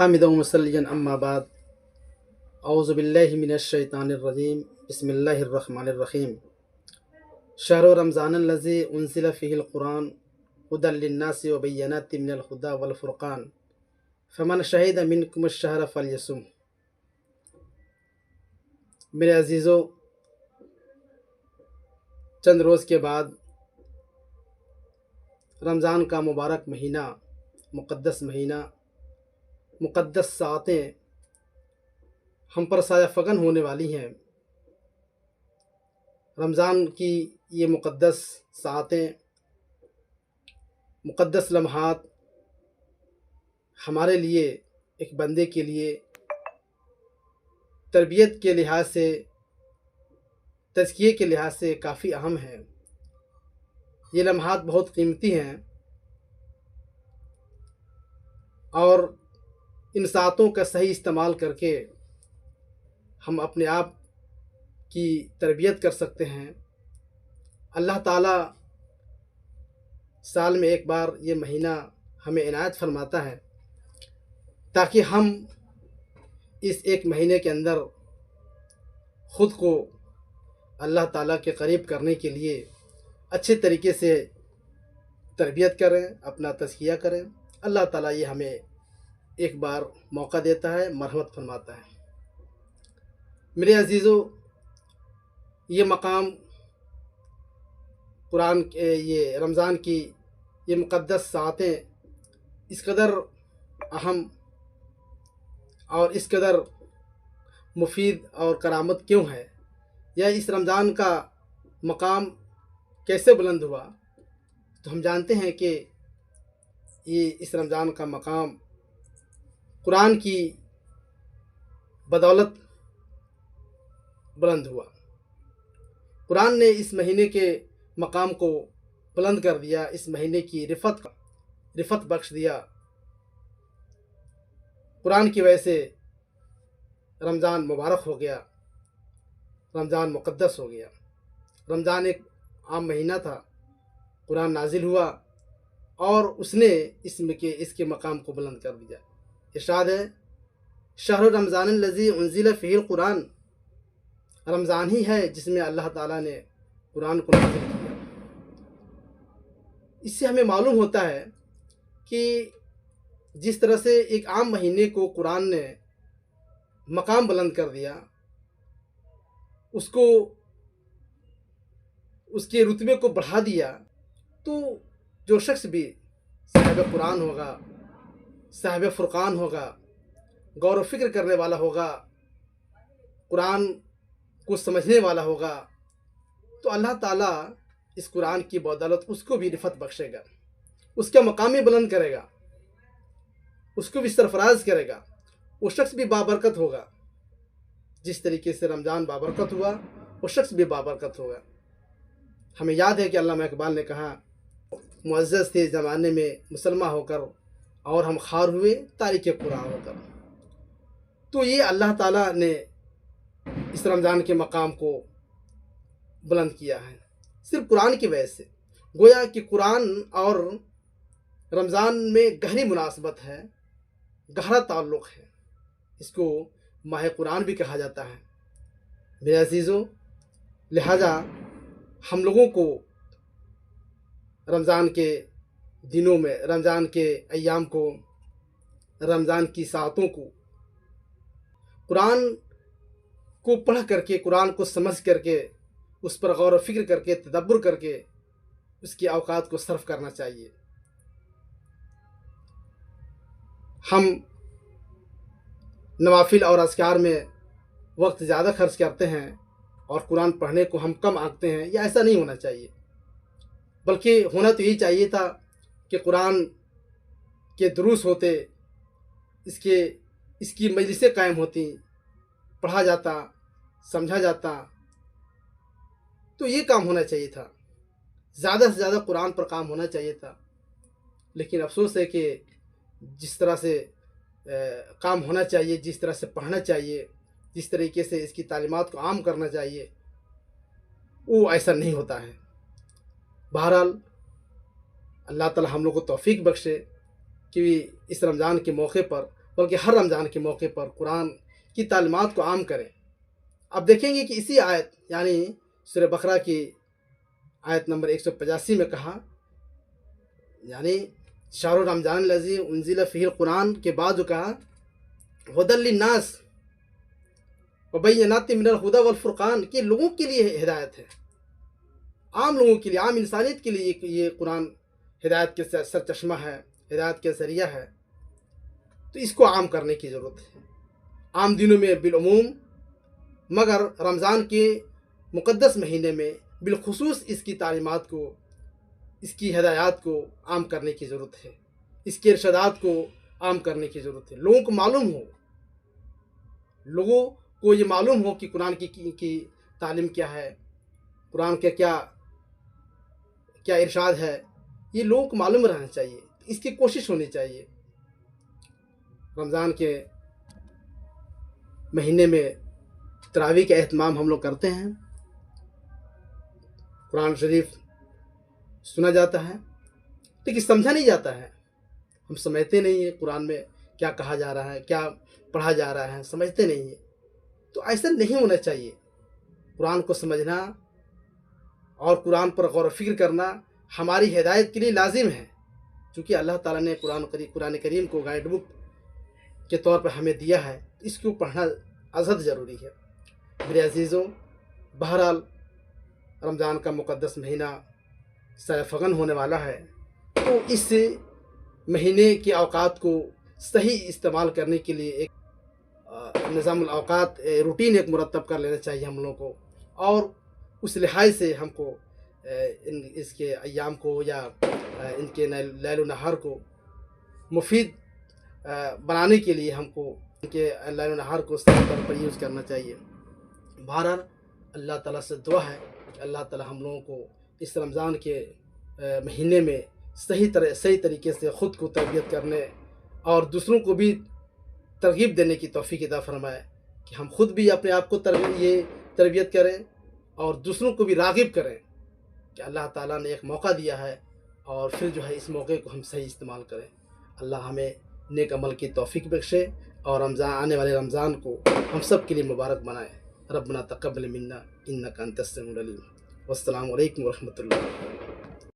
حامدا ومصليا اما بعد اعوذ باللہ من الشیطان الرجیم بسم اللہ الرحمن الرحیم شہر رمضان الذی انزل فیہ القرآن ھدی للناس وبینات من الھدی والفرقان فمن شہد منکم الشہر فلیصم۔ میرے عزیزو، چند روز کے بعد رمضان کا مبارک مہینہ، مقدس مہینہ، مقدس ساعتیں ہم پر سایہ فگن ہونے والی ہیں۔ رمضان کی یہ مقدس ساعتیں، مقدس لمحات ہمارے لیے، ایک بندے کے لیے تربیت کے لحاظ سے، تزکیے کے لحاظ سے کافی اہم ہیں۔ یہ لمحات بہت قیمتی ہیں اور ان ساعتوں کا صحیح استعمال کر کے ہم اپنے آپ کی تربیت کر سکتے ہیں۔ اللہ تعالیٰ سال میں ایک بار یہ مہینہ ہمیں عنایت فرماتا ہے تاکہ ہم اس ایک مہینے کے اندر خود کو اللہ تعالیٰ کے قریب کرنے کے لیے اچھے طریقے سے تربیت کریں، اپنا تزکیہ کریں۔ اللہ تعالیٰ یہ ہمیں ایک بار موقع دیتا ہے، مرحمت فرماتا ہے۔ میرے عزیزو، یہ مقام قرآن یہ رمضان کی یہ مقدس ساعتیں اس قدر اہم اور اس قدر مفید اور کرامت کیوں ہے، یا اس رمضان کا مقام کیسے بلند ہوا؟ تو ہم جانتے ہیں کہ یہ اس رمضان کا مقام قرآن کی بدولت بلند ہوا۔ قرآن نے اس مہینے کے مقام کو بلند کر دیا، اس مہینے کی رفت بخش دیا۔ قرآن کی وجہ سے رمضان مبارک ہو گیا، رمضان مقدس ہو گیا۔ رمضان ایک عام مہینہ تھا، قرآن نازل ہوا اور اس نے اس کے مقام کو بلند کر دیا۔ ارشاد ہے، شہر رمضان الذی انزل فیہ القرآن، رمضان ہی ہے جس میں اللہ تعالیٰ نے قرآن کو نازل کیا۔ اس سے ہمیں معلوم ہوتا ہے کہ جس طرح سے ایک عام مہینے کو قرآن نے مقام بلند کر دیا، اس کے رتبے کو بڑھا دیا، تو جو شخص بھی صاحب قرآن ہوگا، صاحب فرقان ہوگا، غور و فکر کرنے والا ہوگا، قرآن کو سمجھنے والا ہوگا، تو اللہ تعالیٰ اس قرآن کی بدولت اس کو بھی رفت بخشے گا، اس کا مقام بھی بلند کرے گا، اس کو بھی سرفراز کرے گا۔ وہ شخص بھی بابرکت ہوگا، جس طریقے سے رمضان بابرکت ہوا، وہ شخص بھی بابرکت ہوگا۔ ہمیں یاد ہے کہ علامہ اقبال نے کہا، معزز تھے زمانے میں مسلمہ ہو کر، اور ہم خوار ہوئے تارک قرآن ہو کر۔ تو یہ اللہ تعالیٰ نے اس رمضان کے مقام کو بلند کیا ہے صرف قرآن کی وجہ سے۔ گویا کہ قرآن اور رمضان میں گہری مناسبت ہے، گہرا تعلق ہے۔ اس کو ماہ قرآن بھی کہا جاتا ہے۔ میرے عزیزو، لہذا ہم لوگوں کو رمضان کے دنوں میں، رمضان کے ایام کو، رمضان کی ساعتوں کو قرآن کو پڑھ کر کے، قرآن کو سمجھ کر کے، اس پر غور و فکر کر کے، تدبر کر کے اس کے اوقات کو صرف کرنا چاہیے۔ ہم نوافل اور اذکار میں وقت زیادہ خرچ کرتے ہیں اور قرآن پڑھنے کو ہم کم آنکتے ہیں، یہ ایسا نہیں ہونا چاہیے، بلکہ ہونا تو یہی چاہیے تھا کہ قرآن کے دروس ہوتے، اس کی مجلسیں قائم ہوتی، پڑھا جاتا، سمجھا جاتا، تو یہ کام ہونا چاہیے تھا، زیادہ سے زیادہ قرآن پر کام ہونا چاہیے تھا۔ لیکن افسوس ہے کہ جس طرح سے کام ہونا چاہیے، جس طرح سے پڑھنا چاہیے، جس طریقے سے اس کی تعلیمات کو عام کرنا چاہیے، وہ ایسا نہیں ہوتا ہے۔ بہرحال اللہ تعالی ہم لوگ کو توفیق بخشے کہ اس رمضان کے موقع پر بلکہ ہر رمضان کے موقع پر قرآن کی تعلیمات کو عام کریں۔ اب دیکھیں گے کہ اسی آیت یعنی سورہ بقرہ کی آیت نمبر 185 میں کہا، یعنی شہر رمضان الذی انزل فیہ القرآن کے بعد جو کہا ھدی للناس وبینات من الہدی والفرقان، کہ لوگوں کے لیے ہدایت ہے، عام لوگوں کے لیے، عام انسانیت کے لیے یہ قرآن ہدایت کے سرچشمہ ہے، ہدایت کے ذریعہ ہے۔ تو اس کو عام کرنے کی ضرورت ہے، عام دنوں میں بالعموم، مگر رمضان کے مقدس مہینے میں بالخصوص اس کی تعلیمات کو، اس کی ہدایات کو عام کرنے کی ضرورت ہے، اس کے ارشادات کو عام کرنے کی ضرورت ہے۔ لوگوں کو معلوم ہو، لوگوں کو یہ معلوم ہو کہ قرآن کی تعلیم کیا ہے، قرآن کا کیا ارشاد ہے، یہ لوگوں کو معلوم رہنا چاہیے، اس کی کوشش ہونی چاہیے۔ رمضان کے مہینے میں تراویح کا اہتمام ہم لوگ کرتے ہیں، قرآن شریف سنا جاتا ہے، لیکن سمجھا نہیں جاتا ہے، ہم سمجھتے نہیں ہیں قرآن میں کیا کہا جا رہا ہے، کیا پڑھا جا رہا ہے، سمجھتے نہیں ہیں۔ تو ایسا نہیں ہونا چاہیے۔ قرآن کو سمجھنا اور قرآن پر غور و فکر کرنا ہماری ہدایت کے لیے لازم ہے، چونکہ اللہ تعالیٰ نے قرآن کریم کو گائیڈ بک کے طور پر ہمیں دیا ہے، اس کو پڑھنا ازحد ضروری ہے۔ میرے عزیزوں، بہرحال رمضان کا مقدس مہینہ سر فغن ہونے والا ہے، تو اس مہینے کے اوقات کو صحیح استعمال کرنے کے لیے ایک نظام الاوقات روٹین ایک مرتب کر لینا چاہیے ہم لوگوں کو، اور اس لحاظ سے ہم کو اس کے ایام کو یا ان کے لیل و نہار کو مفید بنانے کے لیے ہم کو ان کے لیل و نہار کو صحیح طور پر یوز کرنا چاہیے۔ بہرحال اللہ تعالیٰ سے دعا ہے کہ اللہ تعالیٰ ہم لوگوں کو اس رمضان کے مہینے میں صحیح طریقے سے خود کو تربیت کرنے اور دوسروں کو بھی ترغیب دینے کی توفیق عطا فرمائے، کہ ہم خود بھی اپنے آپ کو یہ تربیت کریں اور دوسروں کو بھی راغب کریں کہ اللہ تعالیٰ نے ایک موقع دیا ہے، اور پھر جو ہے اس موقع کو ہم صحیح استعمال کریں۔ اللہ ہمیں نیک عمل کی توفیق بخشے، اور آنے والے رمضان کو ہم سب کے لیے مبارک بنائے۔ ربنا تقبل منا انک انت السمیع العلیم۔ والسلام علیکم ورحمۃ اللہ۔